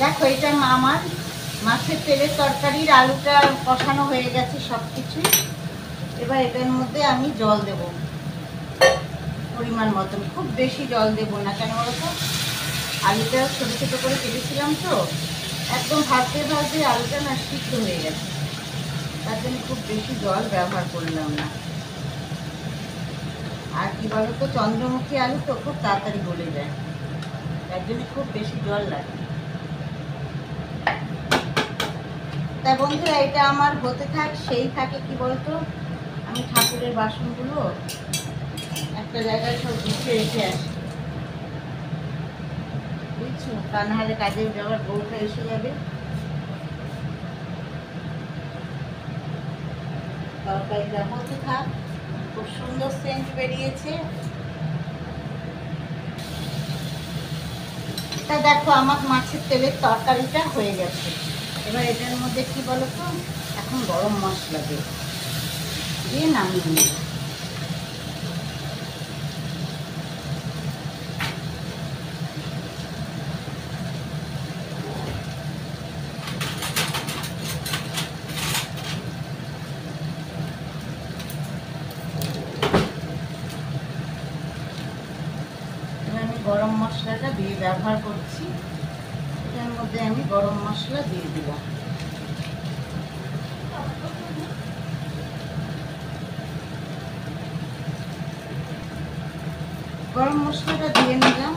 দেখো এটা আমার মাছের তেলের তরকারির আলুটা কষানো হয়ে গেছে সব কিছুই। এবার এটার মধ্যে আমি জল দেব পরিমাণ মতন, খুব বেশি জল দেব না, কেন বলতো আলুটা ছোটো ছোটো করে কেটেছিলাম তো, একদম ভাজতে ভাজতে আলুটা না সিদ্ধ হয়ে গেছে, তার জন্য খুব বেশি জল ব্যবহার করলাম না। আর কি বলতো চন্দ্রমুখী আলু তো খুব তাড়াতাড়ি গলে যায়, তার জন্য খুব বেশি জল লাগে। তা বন্ধুরা এটা আমার হতে থাক, সেই থাকে কি বলতো আমি ঠাকুরের বাসনগুলো একটা জায়গায় সব গুছিয়ে রেখে আসি, বুঝছো, তা নাহলে কাজে যাওয়ার বউটা এসে যাবে। তরকারিটা হতে থাক, খুব সুন্দর সেন্ট বেরিয়েছে। তা দেখো আমার মাছের তেলের তরকারিটা হয়ে গেছে। এবার এটার মধ্যে কি বলতো এখন গরম মশলা দিয়ে নামিয়ে নিই। গরম মশলাটা দিয়ে ব্যবহার করছি, এটার মধ্যে আমি গরম মশলা দিয়ে দিলাম। গরম মশলাটা দিয়ে নিলাম।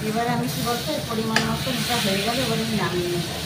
এবার আমি কি বলতো পরিমাণ মতো এটা হয়ে গেলে এবার আমি নামিয়ে নিলাম।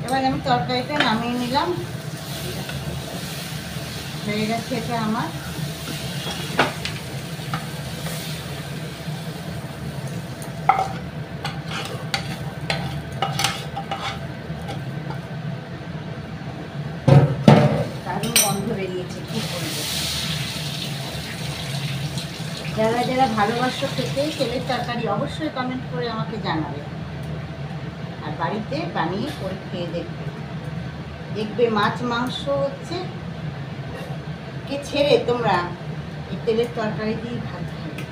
এবার আমি তরকারিটা নামিয়ে নিলাম, হয়ে গেছে এটা আমার। দারুণ গন্ধ বেরিয়েছে, খুব বলবো। যারা যারা ভালোবাসো খেতে তেলের তরকারি অবশ্যই কমেন্ট করে আমাকে জানাবে, আর বাড়িতে বানিয়ে করে খেয়ে দেখবে। দেখবে মাছ মাংস হচ্ছে কে ছেড়ে তোমরা এই তেলের তরকারি দিয়ে ভাত খাবে,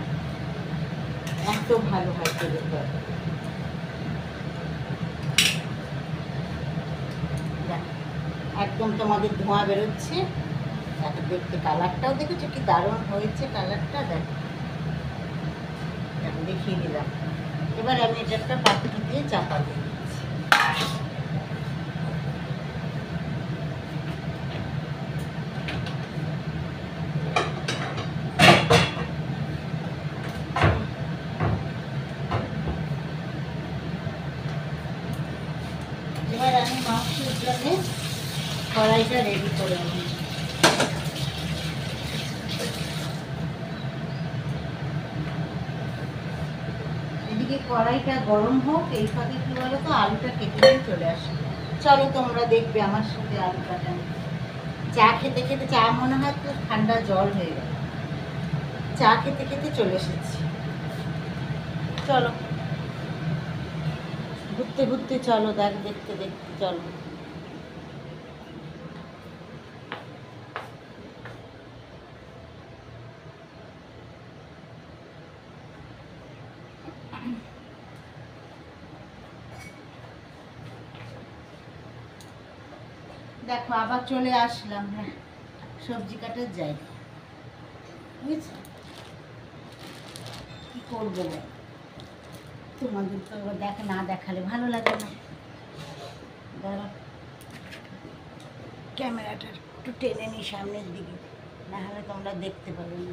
এত ভালো হয় তেলের তরকারি। একদম তোমাদের ধোঁয়া বেরোচ্ছে, এত দেখতে কালারটাও দেখেছো কি দারুণ হয়েছে কালারটা, দেখো দেখিয়ে দিলাম। এবার আমি এটা একটা পাত্র দিয়ে চাপা দিয়ে দিচ্ছি। এবার আমি মাংসের জন্য কড়াইটা রেডি করে নিই। এদিকে কড়াইটা গরম হোক, এই ফাঁকে কি বলো তো আলুটা কেটে নিয়ে চলে আসে। চলো তোমরা দেখবে আমার সাথে আলু কাটা। চা খেতে খেতে চা মনে হয় তো ঠান্ডা জল হয়ে গেল, চা খেতে খেতে চলে এসেছি। চলো ঘুরতে ঘুরতে চলো, দেখতে দেখতে চলো। দেখো আবার চলে আসলাম, হ্যাঁ সবজি কাটার জায়গা, বুঝছো কি করবো, তোমাদের তো না দেখালে ভালো লাগে না। ধরো ক্যামেরাটা একটু টেনে নিই সামনের দিকে, না হলে তোমরা দেখতে পাবে না।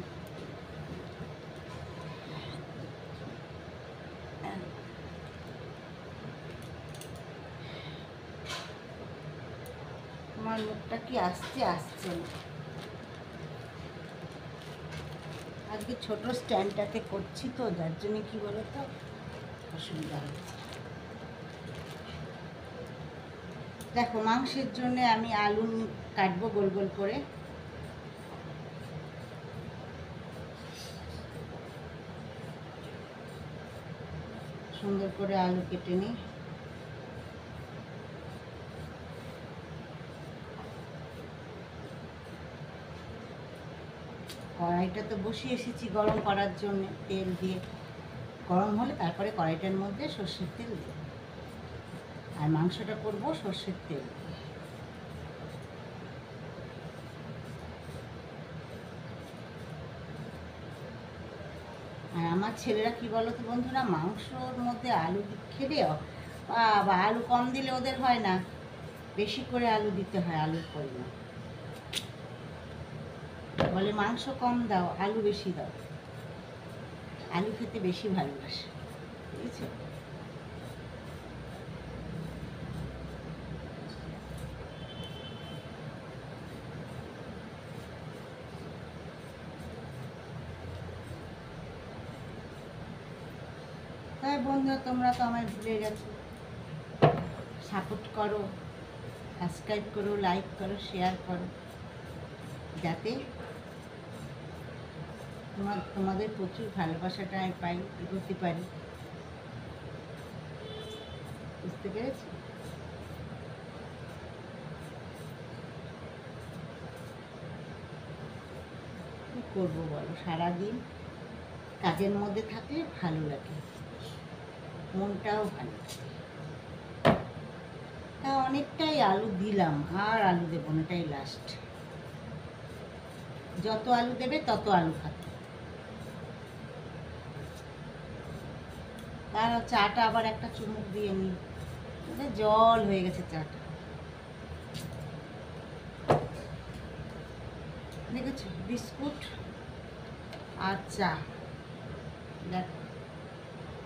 মুখটা কি আসছে আসছে না। আজকে ছোট স্ট্যান্ডটাতে করছি তো, যার জন্য কি বলো তো অসুবিধা হচ্ছে। দেখো মাংসের জন্য আমি আলু কাটবো গোল গোল করে। সুন্দর করে আলু কেটে নিই। কড়াইটা তো বসিয়ে এসেছি গরম করার জন্য, তেল দিয়ে গরম হলে তারপরে কড়াইটার মধ্যে সর্ষের তেল দেব। আর মাংসটা করবো সর্ষের তেল দিয়ে। আর আমার ছেলেরা কি বলো তো বন্ধুরা, মাংসর মধ্যে আলু খেলেও বা আলু কম দিলে ওদের হয় না, বেশি করে আলু দিতে হয়, আলুর পরিমাণ। বলে মাংস কম দাও, আলু বেশি দাও। আলু খেতে বেশি ভালোবাসে, বুঝেছো? তাই বন্ধুরা, তোমরা তো আমায় ভুলে গেছো। সাপোর্ট করো, সাবস্ক্রাইব করো, লাইক করো, শেয়ার করো, যাতে তোমাদের প্রচুর ভালোবাসাটা আমি পাই, এগোতে পারি। বুঝতে পেরেছি? কি করবো বলো, সারাদিন কাজের মধ্যে থাকলে ভালো লাগে, মনটাও ভালো লাগে। তা অনেকটাই আলু দিলাম, আর আলু দেবো না, এটাই লাস্ট। যত আলু দেবে তত আলু খাবে। তার চাটা আবার একটা চুমুক দিয়ে নিই, জল হয়ে গেছে চাটা। দেখেছো, বিস্কুট আর চা। দেখো,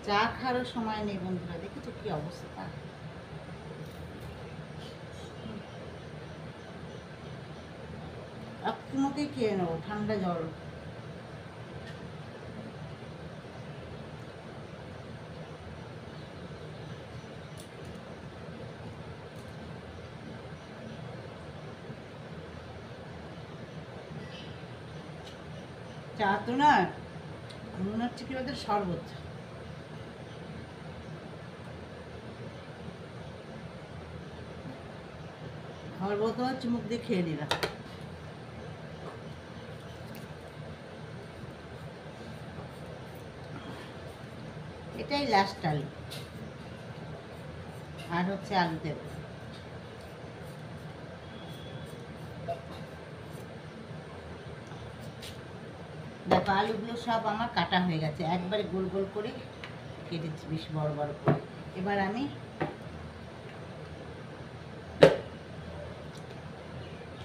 চা খাওয়ারও সময় নেই বন্ধুরা, দেখেছো কি অবস্থা। একটুমুখেই খেয়ে নেবো, ঠান্ডা জল। চা তো না, মনে হচ্ছে কি ওদের শরবত। শরবত চুমুক দিয়ে খেয়ে নিলাম। এটাই লাস্ট আলু, আর হচ্ছে আলু দেব। দেখো আলুগুলো সব আমার কাটা হয়ে গেছে, একবারে গোল গোল করে কেটেছি, বেশ বড় বড় করে। এবার আমি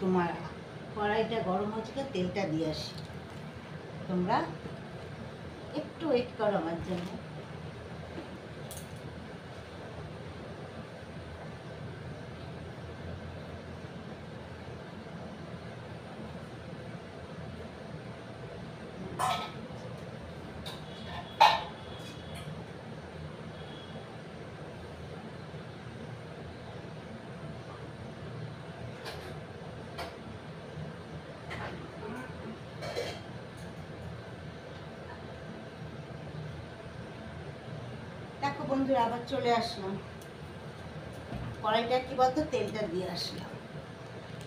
তোমার কড়াইটা গরম হচ্ছে, তেলটা দিয়ে আসি। তোমরা একটু ওয়েট করো আমার জন্য। দেখো বন্ধুরা, আবার চলে আসলাম। কড়াইটা কি বলতো, তেলটা দিয়ে আসলাম।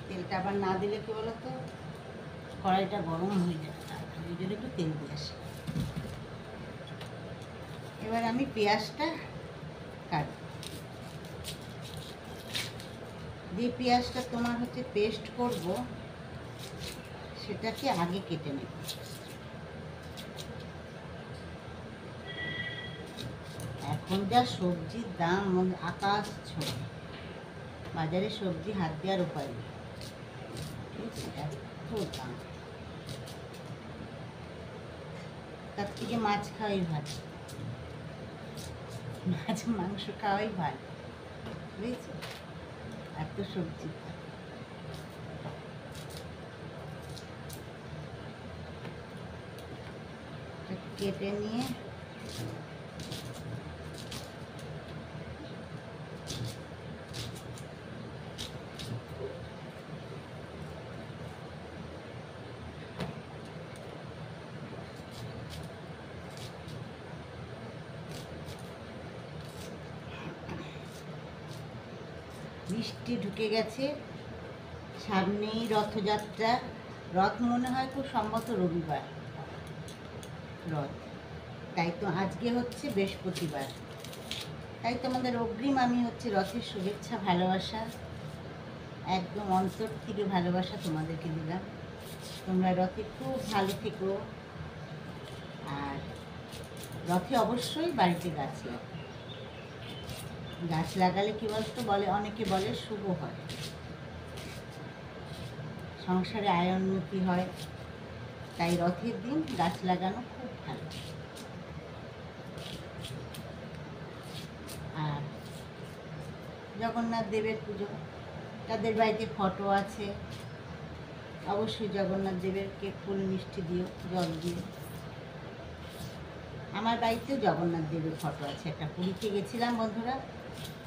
তেলটা আবার না দিলে কি বলতো, কড়াইটা গরম হয়ে যাবে, ওই জন্য একটু তেল দিয়ে আসি। এবার আমি পেঁয়াজটা কাটব। যে পেঁয়াজটা তোমার হচ্ছে পেস্ট করব, সেটাকে আগে কেটে নেব। এখন যা সবজির দাম, আকাশ ছোঁয়া। বাজারে সবজি হাত দেওয়ার উপায় নেই, এত দাম। তার থেকে মাছ খাওয়াই ভালো, মাছ মাংস খাওয়াই ভালো, বুঝেছো? এত সবজি। কেটে নিয়ে বৃষ্টি ঢুকে গেছে, সামনেই রথযাত্রা। রথ মনে হয় খুব সম্ভবত রবিবার রথ, তাই তো আজকে হচ্ছে বৃহস্পতিবার। তাই তোমাদের অগ্রিম আমি হচ্ছে রথের শুভেচ্ছা ভালোবাসা, একদম অন্তর থেকে ভালোবাসা তোমাদেরকে দিলাম। তোমরা রথে খুব ভালো থেকো, আর রথে অবশ্যই বাড়িতে গাছ লাগাও। গাছ লাগালে কী বলতো, বলে অনেকে বলে শুভ হয়, সংসারে আয় উন্নতি হয়। তাই রথের দিন গাছ লাগানো খুব ভালো। আর জগন্নাথ দেবের পুজো, তাদের বাড়িতে ফটো আছে, অবশ্যই জগন্নাথ দেবেরকে ফুল মিষ্টি দিও, জল দিও। আমার বাড়িতেও জগন্নাথ দেবের ফটো আছে, একটা পুরীতে গেছিলাম বন্ধুরা,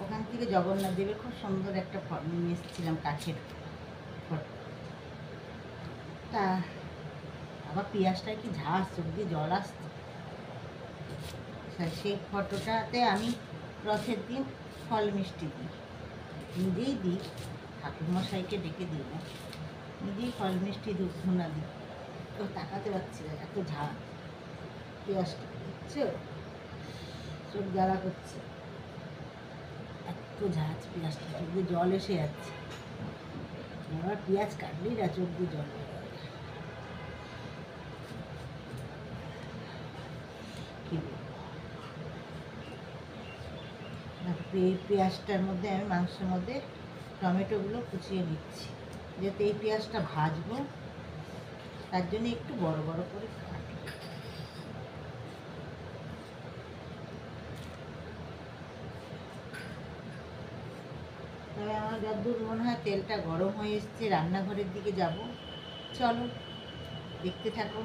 ওখান থেকে জগন্নাথ দেবের খুব সুন্দর একটা ফটো নিয়ে এসেছিলাম, কাছের ফটো। তা আবার পিঁয়াজটায় কি ঝাঁস, চোখ দিয়ে জল আসছে। সেই ফটোটাতে আমি রথের দিন ফল মিষ্টি দিই, নিজেই দিই, ঠাকুরমশাইকে ডেকে দিই না, নিজেই ফল মিষ্টি ধূপ ধুনা দিই। ও তাকাতে পারছি না, এত ঝাঁ পেঁয়াজটা দিচ্ছে, চোখ জ্বালা করছে, এত ঝাঁজ পেঁয়াজটা, চোখ দিয়ে জল এসে যাচ্ছে। আবার পেঁয়াজ কাটলেই না চোখ দিয়ে জল বেরোয়। এই পেঁয়াজটার মধ্যে আমি মাংসের মধ্যে টমেটোগুলো কুচিয়ে নিচ্ছি, যাতে এই পেঁয়াজটা ভাজবো, তার জন্য একটু বড় বড় করে কাটি। তবে আমার যতদূর মনে হয় তেলটা গরম হয়ে এসছে, রান্নাঘরের দিকে যাব, চলো দেখতে থাকো।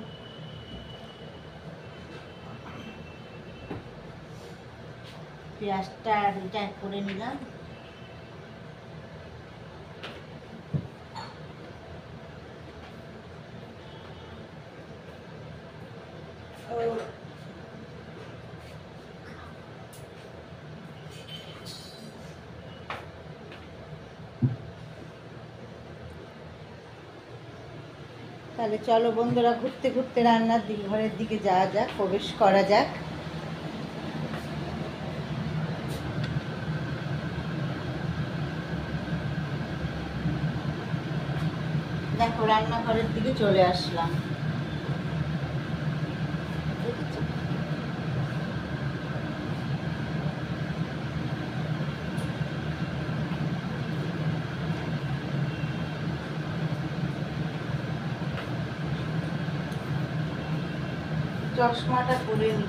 পেঁয়াজটা এটা করে নিলাম, তাহলে চলো বন্ধুরা, ঘুরতে ঘুরতে রান্নার ঘরের দিকে যাওয়া যাক, প্রবেশ করা যাক। দেখো রান্নাঘরের দিকে চলে আসলাম, চশমাটা পরে নি,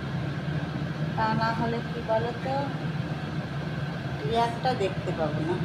তা না হলে কি বলো তো ক্লিয়ারটা দেখতে পাবো না।